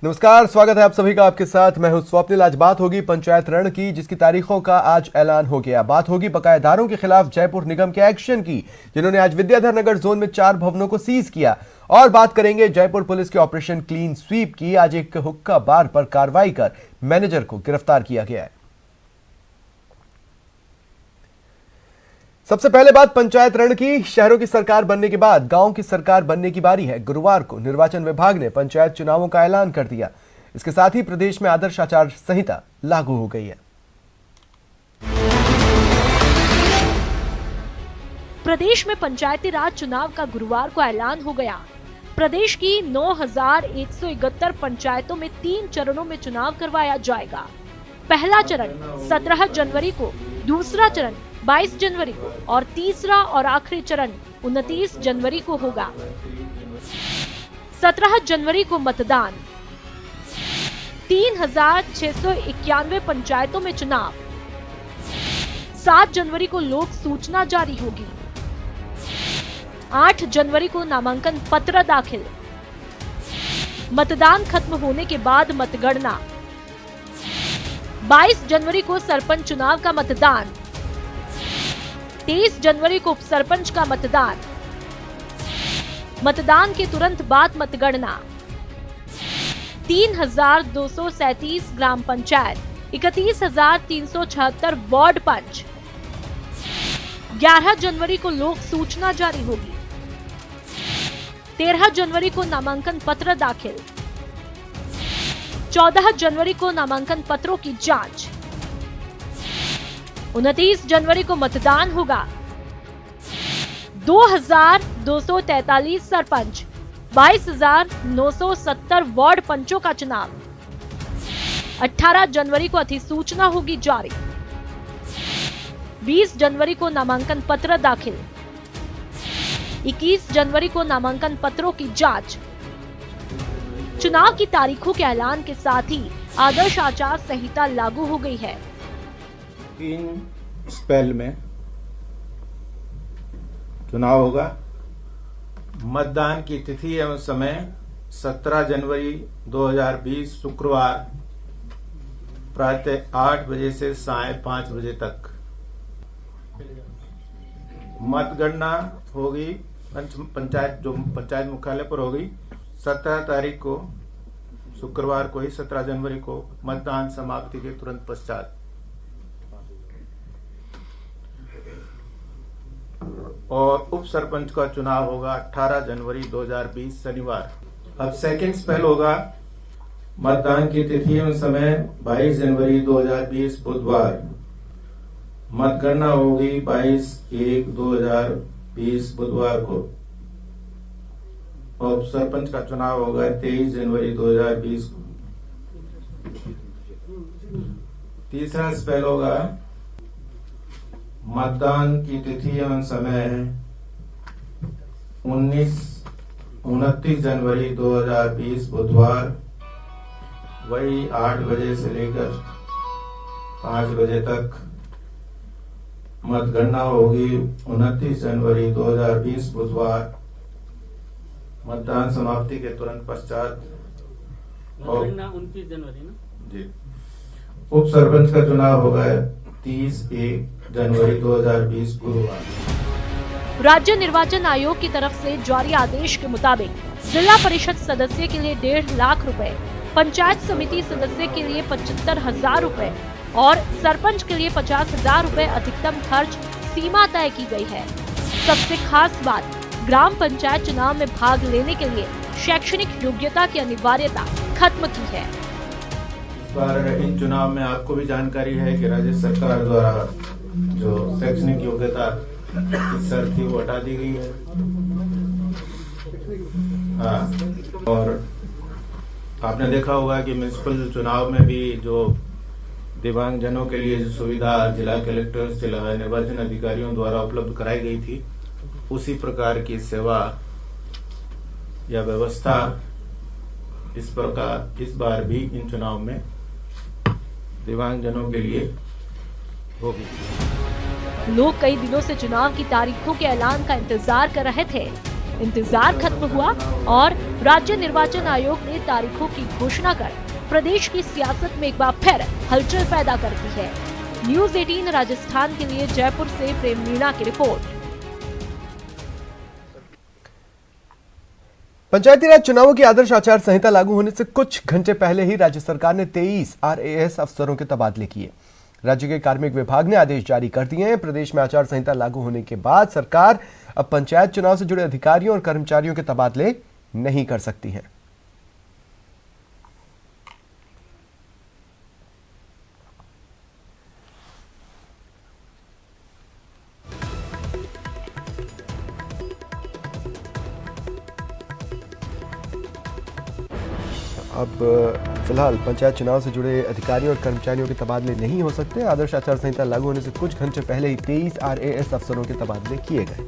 नमस्कार, स्वागत है आप सभी का। आपके साथ मैं हूं स्वप्निल। आज बात होगी पंचायत रण की, जिसकी तारीखों का आज ऐलान हो गया। बात होगी बकायेदारों के खिलाफ जयपुर निगम के एक्शन की, जिन्होंने आज विद्याधर नगर जोन में 4 भवनों को सीज किया। और बात करेंगे जयपुर पुलिस के ऑपरेशन क्लीन स्वीप की। आज एक हुक्का बार पर कार्रवाई कर मैनेजर को गिरफ्तार किया गया है। सबसे पहले बात पंचायत रण की। शहरों की सरकार बनने के बाद गांव की सरकार बनने की बारी है। गुरुवार को निर्वाचन विभाग ने पंचायत चुनावों का ऐलान कर दिया। इसके साथ ही प्रदेश में आदर्श आचार संहिता लागू हो गई है। प्रदेश में पंचायती राज चुनाव का गुरुवार को ऐलान हो गया। प्रदेश की 9,171 पंचायतों में 3 चरणों में चुनाव करवाया जाएगा। पहला चरण 17 जनवरी को, दूसरा चरण 22 जनवरी को और तीसरा और आखिरी चरण 29 जनवरी को होगा। 17 जनवरी को मतदान, 3,691 पंचायतों में चुनाव। 7 जनवरी को लोक सूचना जारी होगी। 8 जनवरी को नामांकन पत्र दाखिल। मतदान खत्म होने के बाद मतगणना। 22 जनवरी को सरपंच चुनाव का मतदान। 23 जनवरी को उप सरपंच का मतदान। मतदान के तुरंत बाद मतगणना। 3,237 ग्राम पंचायत, 31,376 वार्ड पंच। 11 जनवरी को लोक सूचना जारी होगी। 13 जनवरी को नामांकन पत्र दाखिल। 14 जनवरी को नामांकन पत्रों की जांच। 29 जनवरी को मतदान होगा। 2,243 सरपंच, 22,970 वार्ड पंचों का चुनाव। 18 जनवरी को अधिसूचना होगी जारी। 20 जनवरी को नामांकन पत्र दाखिल। 21 जनवरी को नामांकन पत्रों की जांच। चुनाव की तारीखों के ऐलान के साथ ही आदर्श आचार संहिता लागू हो गई है। 3 स्पेल में चुनाव होगा। मतदान की तिथि एवं समय 17 जनवरी 2020 शुक्रवार प्रातः 8 बजे से साय 5 बजे तक। मतगणना होगी पंचायत मुख्यालय पर होगी 17 तारीख को, शुक्रवार को ही 17 जनवरी को, मतदान समाप्ति के तुरंत पश्चात। और उप सरपंच का चुनाव होगा 18 जनवरी 2020 शनिवार। अब सेकंड स्पेल होगा। मतदान की तिथि एवं समय 22 जनवरी 2020 बुधवार। मतगणना होगी 22/1/2020 बुधवार को। और सरपंच का चुनाव होगा 23 जनवरी 2020 को। तीसरा स्पेल होगा। मतदान की तिथि एवं समय 29 जनवरी 2020 बुधवार, वही 8 बजे से लेकर 5 बजे तक। मतगणना होगी 29 जनवरी 2020 बुधवार, मतदान समाप्ति के तुरंत पश्चात। और 29 जनवरी ना जी। उप सरपंच का चुनाव होगा 30 जनवरी 2020 गुरुवार। राज्य निर्वाचन आयोग की तरफ से जारी आदेश के मुताबिक जिला परिषद सदस्य के लिए 1.5 लाख रुपए, पंचायत समिति सदस्य के लिए 75,000 रुपए और सरपंच के लिए 50,000 रुपए अधिकतम खर्च सीमा तय की गई है। सबसे खास बात, ग्राम पंचायत चुनाव में भाग लेने के लिए शैक्षणिक योग्यता की अनिवार्यता खत्म की है। इस बार इन चुनाव में आपको भी जानकारी है कि राज्य सरकार द्वारा जो शैक्षणिक योग्यता की शर्त थी वो हटा दी गई है। हाँ, और आपने देखा होगा कि म्युनिसिपल चुनाव में भी जो दिव्यांग जनों के लिए जो सुविधा जिला कलेक्टर, जिला निर्वाचन अधिकारियों द्वारा उपलब्ध कराई गई थी, उसी प्रकार की सेवा या व्यवस्था इस बार भी इन चुनाव में दिव्यांग जनों के लिए होगी। लोग कई दिनों से चुनाव की तारीखों के ऐलान का इंतजार कर रहे थे। इंतजार खत्म हुआ और राज्य निर्वाचन आयोग ने तारीखों की घोषणा कर प्रदेश की सियासत में एक बार फिर हलचल पैदा कर दी है। न्यूज़ 18 राजस्थान के लिए जयपुर से प्रेम मीणा की रिपोर्ट। पंचायती राज चुनावों की आदर्श आचार संहिता लागू होने से कुछ घंटे पहले ही राज्य सरकार ने 23 RAS अफसरों के तबादले किए। राज्य के कार्मिक विभाग ने आदेश जारी कर दिए हैं। प्रदेश में आचार संहिता लागू होने के बाद सरकार अब पंचायत चुनाव से जुड़े अधिकारियों और कर्मचारियों के तबादले नहीं कर सकती है। अब फिलहाल पंचायत चुनाव से जुड़े अधिकारियों और कर्मचारियों के तबादले नहीं हो सकते। आदर्श आचार संहिता लागू होने से कुछ घंटे पहले ही 23 RAS अफसरों के तबादले किए गए।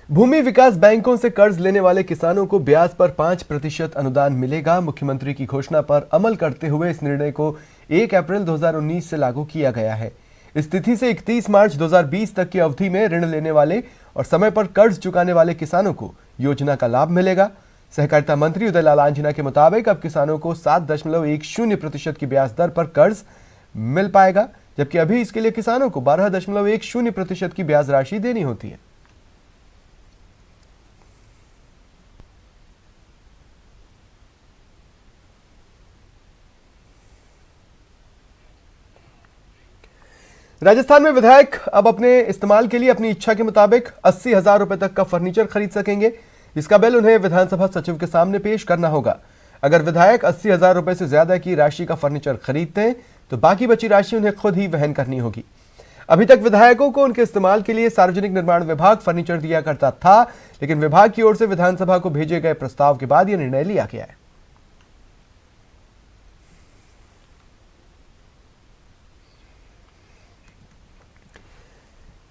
भूमि विकास बैंकों से कर्ज लेने वाले किसानों को ब्याज पर 5% अनुदान मिलेगा। मुख्यमंत्री की घोषणा पर अमल करते हुए इस निर्णय को 1 अप्रैल 2019 से लागू किया गया है। इस तिथि से 31 मार्च 2020 तक की अवधि में ऋण लेने वाले और समय पर कर्ज चुकाने वाले किसानों को योजना का लाभ मिलेगा। सहकारिता मंत्री उदयलाल आंजना के मुताबिक अब किसानों को 7.10% की ब्याज दर पर कर्ज मिल पाएगा, जबकि अभी इसके लिए किसानों को 12.10% की ब्याज राशि देनी होती है। राजस्थान में विधायक अब अपने इस्तेमाल के लिए अपनी इच्छा के मुताबिक 80,000 रुपए तक का फर्नीचर खरीद सकेंगे। इसका बिल उन्हें विधानसभा सचिव के सामने पेश करना होगा। अगर विधायक 80,000 रुपए से ज्यादा की राशि का फर्नीचर खरीदते हैं तो बाकी बची राशि उन्हें खुद ही वहन करनी होगी। अभी तक विधायकों को उनके इस्तेमाल के लिए सार्वजनिक निर्माण विभाग फर्नीचर दिया करता था, लेकिन विभाग की ओर से विधानसभा को भेजे गए प्रस्ताव के बाद यह निर्णय लिया गया है।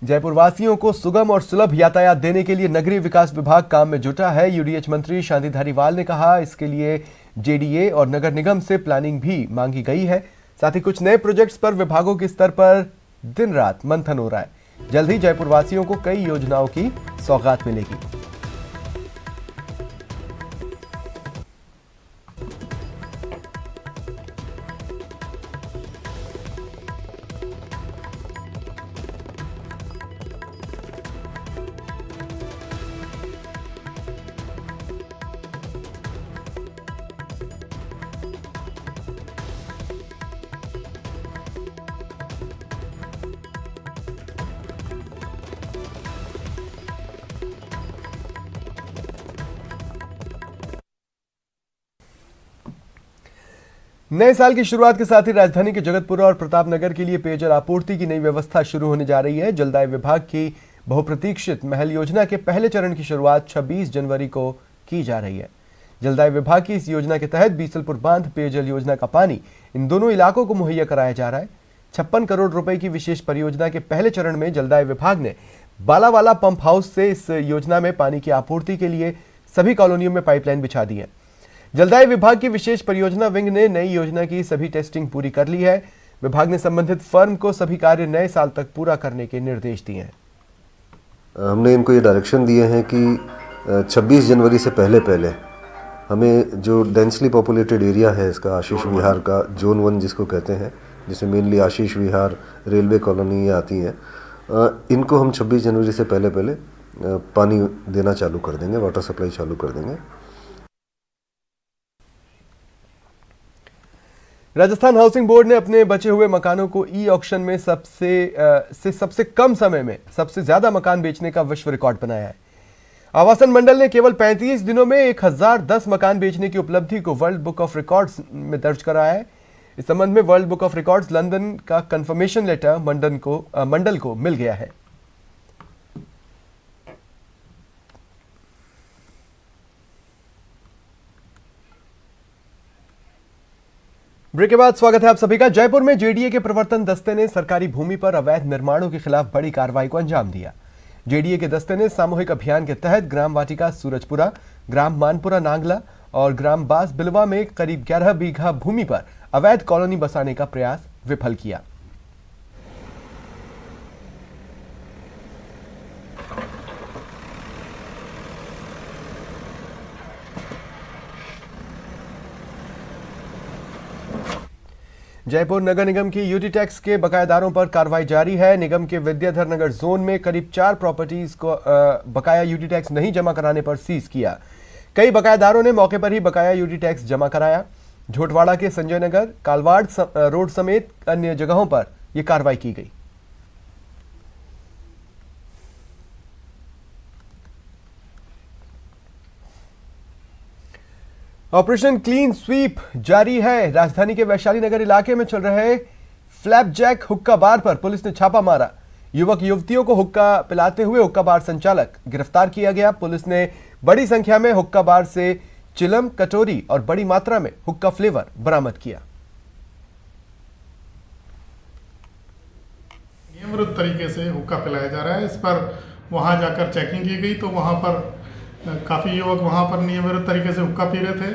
जयपुर वासियों को सुगम और सुलभ यातायात देने के लिए नगरीय विकास विभाग काम में जुटा है। यूडीएच मंत्री शांति धारीवाल ने कहा, इसके लिए जेडीए और नगर निगम से प्लानिंग भी मांगी गई है। साथ ही कुछ नए प्रोजेक्ट्स पर विभागों के स्तर पर दिन रात मंथन हो रहा है। जल्द ही जयपुर वासियों को कई योजनाओं की सौगात मिलेगी। नए साल की शुरुआत के साथ ही राजधानी के जगतपुरा और प्रतापनगर के लिए पेयजल आपूर्ति की नई व्यवस्था शुरू होने जा रही है। जलदाय विभाग की बहुप्रतीक्षित महल योजना के पहले चरण की शुरुआत 26 जनवरी को की जा रही है। जलदाय विभाग की इस योजना के तहत बीसलपुर बांध पेयजल योजना का पानी इन दोनों इलाकों को मुहैया कराया जा रहा है। 56 करोड़ रुपए की विशेष परियोजना के पहले चरण में जलदाय विभाग ने बालावाला पंप हाउस से इस योजना में पानी की आपूर्ति के लिए सभी कॉलोनियों में पाइपलाइन बिछा दी है। जलदाय विभाग की विशेष परियोजना विंग ने नई योजना की सभी टेस्टिंग पूरी कर ली है। विभाग ने संबंधित फर्म को सभी कार्य नए साल तक पूरा करने के निर्देश दिए हैं। हमने इनको ये डायरेक्शन दिए हैं कि 26 जनवरी से पहले हमें जो डेंसली पॉपुलेटेड एरिया है इसका, आशीष विहार का जोन 1 जिसको कहते हैं, जिसमें मेनली आशीष विहार, रेलवे कॉलोनी आती हैं, इनको हम 26 जनवरी से पहले पानी देना चालू कर देंगे, वाटर सप्लाई चालू कर देंगे। राजस्थान हाउसिंग बोर्ड ने अपने बचे हुए मकानों को ई ऑक्शन में सबसे कम समय में सबसे ज्यादा मकान बेचने का विश्व रिकॉर्ड बनाया है। आवासन मंडल ने केवल 35 दिनों में 1010 मकान बेचने की उपलब्धि को वर्ल्ड बुक ऑफ रिकॉर्ड्स में दर्ज कराया है। इस संबंध में world book of records London का कंफर्मेशन लेटर मंडल को मिल गया है। ब्रेक के बाद स्वागत है आप सभी का। जयपुर में जेडीए के प्रवर्तन दस्ते ने सरकारी भूमि पर अवैध निर्माणों के खिलाफ बड़ी कार्रवाई को अंजाम दिया। जेडीए के दस्ते ने सामूहिक अभियान के तहत ग्राम वाटिका सूरजपुरा, ग्राम मानपुरा नांगला और ग्राम बास बिलवा में करीब 11 बीघा भूमि पर अवैध कॉलोनी बसाने का प्रयास विफल किया। जयपुर नगर निगम की यूटी टैक्स के बकायादारों पर कार्रवाई जारी है। निगम के विद्याधर नगर जोन में करीब 4 प्रॉपर्टीज को बकाया यूटी टैक्स नहीं जमा कराने पर सीज किया। कई बकायादारों ने मौके पर ही बकाया यूटी टैक्स जमा कराया। झोटवाड़ा के संजय नगर, कालवाड़ रोड समेत अन्य जगहों पर यह कार्रवाई की गई। ऑपरेशन क्लीन स्वीप जारी है। राजधानी के वैशाली नगर इलाके में चल रहे फ्लैपजैक हुक्का बार पर पुलिस ने छापा मारा। युवक युवतियों को हुक्का पिलाते हुए हुक्का बार संचालक गिरफ्तार किया गया। पुलिस ने बड़ी संख्या में हुक्का बार से चिलम, कटोरी और बड़ी मात्रा में हुक्का फ्लेवर बरामद किया। नियमबद्ध तरीके से हुक्का पिलाया जा रहा है। इस पर वहां जाकर चेकिंग की गई तो वहां पर काफ़ी युवक वहां पर नियमबद्ध तरीके से हुक्का पी रहे थे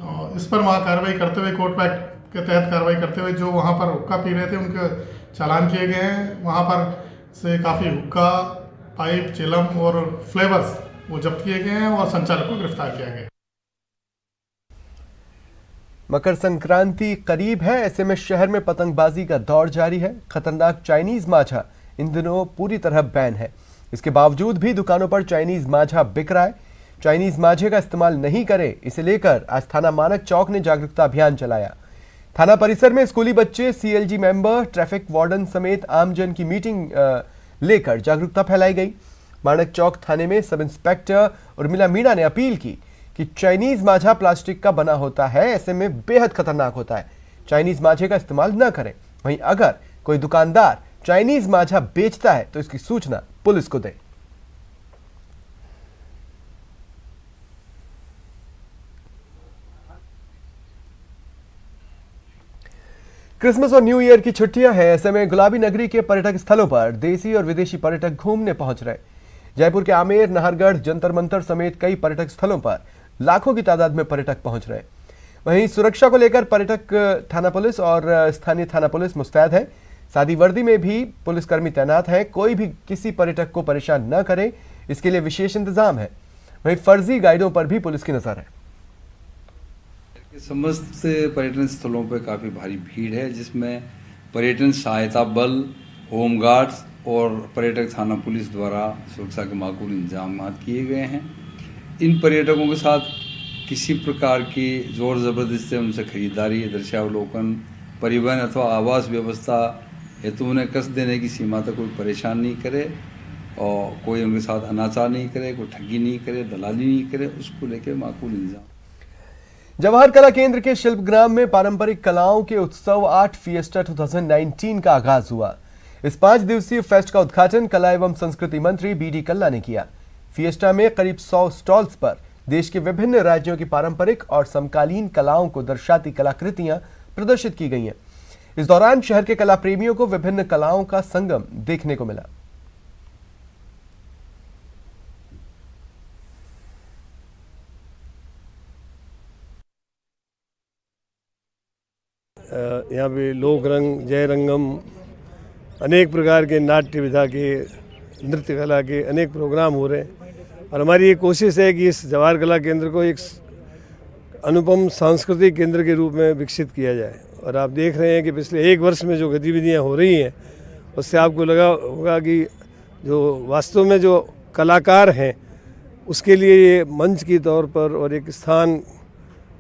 और इस पर वहां कार्रवाई करते हुए कोर्ट एक्ट के तहत कार्रवाई करते हुए जो वहां पर हुक्का पी रहे थे उनके चालान किए गए हैं। वहां पर से काफ़ी हुक्का, पाइप, चिलम और फ्लेवर्स वो जब्त किए गए हैं और संचालक को गिरफ्तार किया गया। मकर संक्रांति करीब है, ऐसे में शहर में पतंगबाजी का दौर जारी है। खतरनाक चाइनीज माछा इन दिनों पूरी तरह बैन है। इसके बावजूद भी दुकानों पर चाइनीज माछा बिक रहा है। चाइनीज माछे का इस्तेमाल नहीं करें, इसे लेकर आज थाना मानक चौक ने जागरूकता अभियान चलाया। थाना परिसर में स्कूली बच्चे, सीएलजी मेंबर, ट्रैफिक वार्डन समेत आमजन की मीटिंग लेकर जागरूकता फैलाई गई। मानक चौक थाने में सब इंस्पेक्टर उर्मिला मीणा ने अपील की कि चाइनीज माछा प्लास्टिक का बना होता है, ऐसे में बेहद खतरनाक होता है। चाइनीज माछे का इस्तेमाल न करें। वहीं अगर कोई दुकानदार चाइनीज माछा बेचता है तो इसकी सूचना पुलिस को दें। क्रिसमस और न्यू ईयर की छुट्टियां हैं, ऐसे में गुलाबी नगरी के पर्यटक स्थलों पर देसी और विदेशी पर्यटक घूमने पहुंच रहे। जयपुर के आमेर, नाहरगढ़, जंतर मंतर समेत कई पर्यटक स्थलों पर लाखों की तादाद में पर्यटक पहुंच रहे। वहीं सुरक्षा को लेकर पर्यटक थाना पुलिस और स्थानीय थाना पुलिस मुस्तैद है। सादी वर्दी में भी पुलिसकर्मी तैनात हैं। कोई भी किसी पर्यटक को परेशान न करे, इसके लिए विशेष इंतजाम है। वहीं फर्जी गाइडों पर भी पुलिस की नजर है। समस्त पर्यटन स्थलों पर काफ़ी भारी भीड़ है, जिसमें पर्यटन सहायता बल, होमगार्ड्स और पर्यटक थाना पुलिस द्वारा सुरक्षा के माकूल इंतजाम किए गए हैं। इन पर्यटकों के साथ किसी प्रकार की जोर ज़बरदस्ती से उनसे खरीदारी, दृश्यावलोकन, परिवहन अथवा आवास व्यवस्था हेतु उन्हें कष्ट देने की सीमा तक कोई परेशान नहीं करे और कोई उनके साथ अनाचार नहीं करे, कोई ठगी नहीं करे, दलाली नहीं करे, उसको लेकर माकूल इंतजाम। जवाहर कला केंद्र के शिल्पग्राम में पारंपरिक कलाओं के उत्सव आर्ट फिएस्टा 2019 का आगाज हुआ। इस 5 दिवसीय फेस्ट का उद्घाटन कला एवं संस्कृति मंत्री बीडी कल्ला ने किया। फिएस्टा में करीब 100 स्टॉल्स पर देश के विभिन्न राज्यों की पारंपरिक और समकालीन कलाओं को दर्शाती कलाकृतियां प्रदर्शित की गई हैं। इस दौरान शहर के कला प्रेमियों को विभिन्न कलाओं का संगम देखने को मिला। यहाँ पे लोक रंग, जय रंगम, अनेक प्रकार के नाट्य विधा के, नृत्य कला के अनेक प्रोग्राम हो रहे हैं और हमारी ये कोशिश है कि इस जवाहर कला केंद्र को एक अनुपम सांस्कृतिक केंद्र के रूप में विकसित किया जाए। और आप देख रहे हैं कि पिछले 1 वर्ष में जो गतिविधियाँ हो रही हैं उससे आपको लगा होगा कि जो वास्तव में जो कलाकार हैं उसके लिए ये मंच की तौर पर और एक स्थान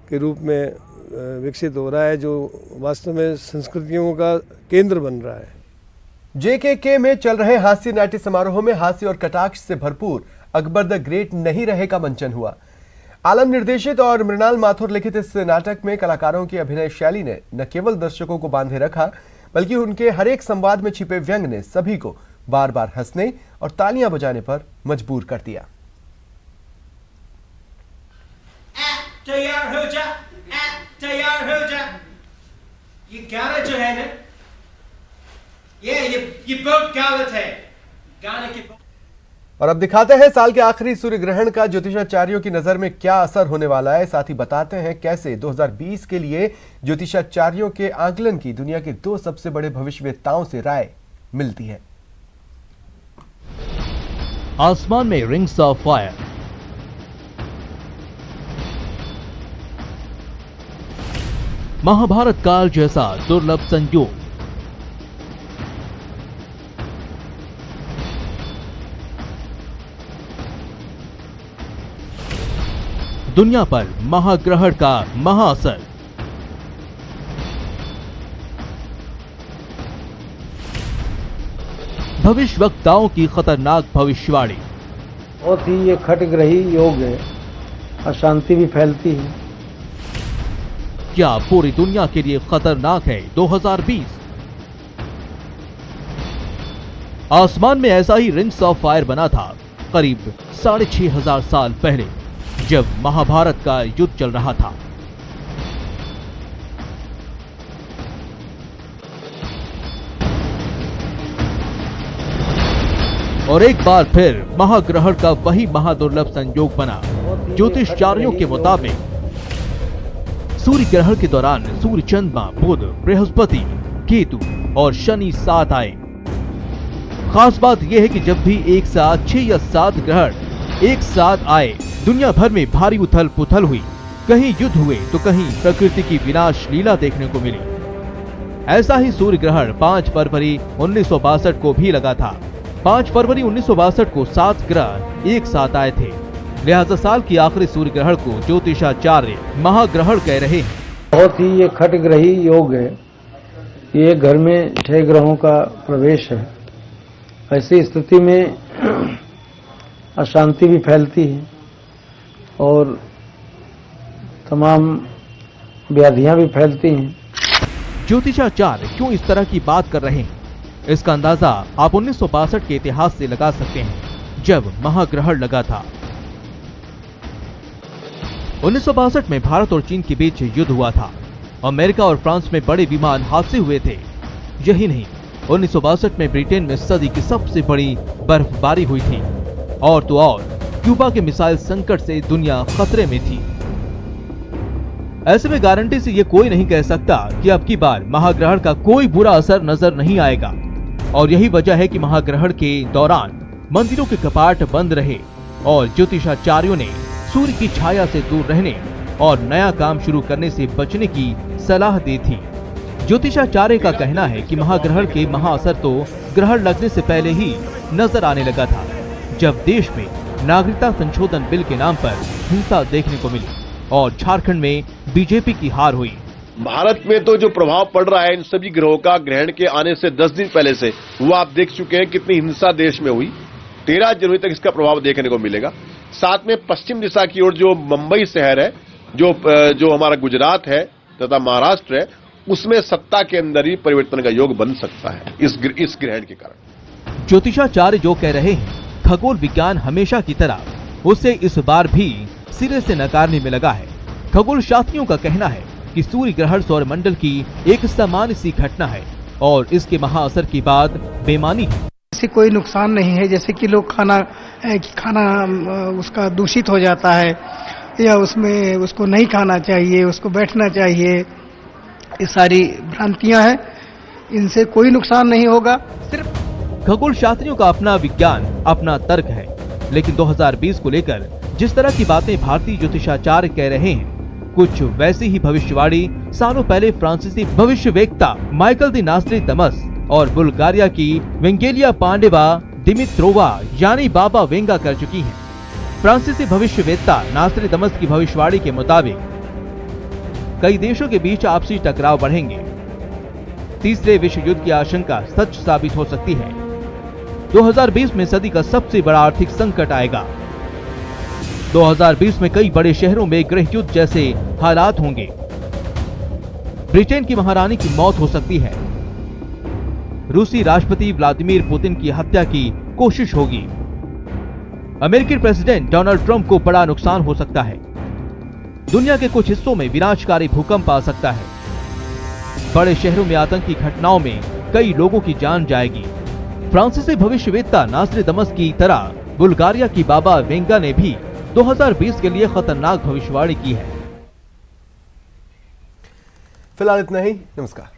के रूप में विकसित हो रहा है, जो वास्तव में संस्कृतियों का केंद्र बन रहा है। जेकेके में चल रहे हास्य नाट्य समारोह में हास्य और कटाक्ष से भरपूर अकबर द ग्रेट नहीं रहे का मंचन हुआ। आलम निर्देशित और मृणाल माथुर लिखित इस नाटक में कलाकारों की अभिनय शैली ने न केवल दर्शकों को बांधे रखा, बल्कि उनके हर एक संवाद में छिपे व्यंग ने सभी को बार बार हंसने और तालियां बजाने पर मजबूर कर दिया। तैयार हो जा, तैयार हो जा। ये गाना जो है ना, ये बहुत गलत है। गाने के और अब दिखाते हैं साल के आखिरी सूर्य ग्रहण का ज्योतिषाचार्यों की नजर में क्या असर होने वाला है। साथ ही बताते हैं कैसे 2020 के लिए ज्योतिषाचार्यों के आकलन की दुनिया के 2 सबसे बड़े भविष्यवेत्ताओं से राय मिलती है। आसमान में रिंग्स ऑफ फायर, महाभारत काल जैसा दुर्लभ संयोग। दुनिया पर महाग्रहण का महाअसर। भविष्यवक्ताओं की खतरनाक भविष्यवाणी। बहुत ही ये खटग्रही योग है, अशांति भी फैलती है। क्या पूरी दुनिया के लिए खतरनाक है 2020? आसमान में ऐसा ही रिंग्स ऑफ फायर बना था करीब 6500 साल पहले, जब महाभारत का युद्ध चल रहा था। और एक बार फिर महाग्रहण का वही महादुर्लभ संयोग बना। ज्योतिषचार्यों के मुताबिक सूर्य ग्रहण के दौरान सूर्य, चंद्रमा, बुध, बृहस्पति, केतु और शनि साथ आए। खास बात यह है कि जब भी एक साथ 6 या 7 ग्रहण एक साथ आए, दुनिया भर में भारी उथल पुथल हुई। कहीं युद्ध हुए तो कहीं प्रकृति की विनाश लीला देखने को मिली। ऐसा ही सूर्य ग्रहण 5 फरवरी 1962 को भी लगा था। 5 फरवरी 1962 को 7 ग्रह एक साथ आए थे। लिहाजा साल की आखिरी सूर्य ग्रहण को ज्योतिषाचार्य महाग्रहण कह रहे हैं। बहुत ही ये खटग्रही योग है। ये घर में 6 ग्रहों का प्रवेश है। ऐसी स्थिति में अशांति भी फैलती है और तमाम व्याधियां भी फैलती हैं। ज्योतिषाचार्य क्यों इस तरह की बात कर रहे हैं, इसका अंदाजा आप 1962 के इतिहास से लगा सकते हैं, जब महाग्रहण लगा था। 1962 में भारत और चीन के बीच युद्ध हुआ था। अमेरिका और फ्रांस में बड़े विमान हादसे हुए थे। यही नहीं, 1962 में ब्रिटेन में सदी की सबसे बड़ी बर्फबारी हुई थी। और तो और क्यूबा के मिसाइल संकट से दुनिया खतरे में थी। ऐसे में गारंटी से ये कोई नहीं कह सकता कि अब की बार महाग्रहण का कोई बुरा असर नजर नहीं आएगा। और यही वजह है कि महाग्रहण के दौरान मंदिरों के कपाट बंद रहे और ज्योतिषाचार्यों ने सूर्य की छाया से दूर रहने और नया काम शुरू करने से बचने की सलाह दी थी। ज्योतिषाचार्य का कहना है कि महाग्रहण के महाअसर तो ग्रहण लगने से पहले ही नजर आने लगा था, जब देश में नागरिकता संशोधन बिल के नाम पर हिंसा देखने को मिली और झारखंड में बीजेपी की हार हुई। भारत में तो जो प्रभाव पड़ रहा है इन सभी ग्रहों का ग्रहण के आने से 10 दिन पहले से, वो आप देख चुके हैं कितनी हिंसा देश में हुई। 13 जनवरी तक इसका प्रभाव देखने को मिलेगा। साथ में पश्चिम दिशा की ओर जो मुंबई शहर है, जो हमारा गुजरात है तथा महाराष्ट्र है, उसमें सत्ता के अंदर ही परिवर्तन का योग बन सकता है इस ग्रहण के कारण। ज्योतिषाचार्य जो कह रहे हैं, खगोल विज्ञान हमेशा की तरह उसे इस बार भी सिरे से नकारने में लगा है। खगोल शास्त्रियों का कहना है कि सूर्य ग्रहण सौरमंडल की एक सामान्य सी घटना है और इसके महाअसर की बात बेमानी है। इससे कोई नुकसान नहीं है, जैसे कि लोग खाना उसका दूषित हो जाता है या उसमें उसको नहीं खाना चाहिए, उसको बैठना चाहिए, ये सारी भ्रांतियां हैं। इनसे कोई नुकसान नहीं होगा। सिर्फ खगोल शास्त्रियों का अपना विज्ञान, अपना तर्क है, लेकिन 2020 को लेकर जिस तरह की बातें भारतीय ज्योतिषाचार्य कह रहे हैं, कुछ वैसी ही भविष्यवाणी सालों पहले फ्रांसीसी भविष्यवेत्ता माइकल दी नास्ट्रेदामस और बुल्गारिया की वेंगेलिया पांडेवा दिमित्रोवा यानी बाबा वेंगा कर चुकी हैं। फ्रांसीसी भविष्यवेत्ता नास्ट्रेदामस की भविष्यवाणी के मुताबिक कई देशों के बीच आपसी टकराव बढ़ेंगे। तीसरे विश्व युद्ध की आशंका सच साबित हो सकती है। 2020 में सदी का सबसे बड़ा आर्थिक संकट आएगा। 2020 में कई बड़े शहरों में गृह युद्ध जैसे हालात होंगे। ब्रिटेन की महारानी की मौत हो सकती है। रूसी राष्ट्रपति व्लादिमीर पुतिन की हत्या की कोशिश होगी। अमेरिकी प्रेसिडेंट डोनाल्ड ट्रंप को बड़ा नुकसान हो सकता है। दुनिया के कुछ हिस्सों में विनाशकारी भूकंप आ सकता है। बड़े शहरों में आतंकी घटनाओं में कई लोगों की जान जाएगी। फ्रांसीसी भविष्यवेत्ता नास्ट्रेदामस की तरह बुल्गारिया की बाबा वेंगा ने भी 2020 के लिए खतरनाक भविष्यवाणी की है। फिलहाल इतना ही। नमस्कार।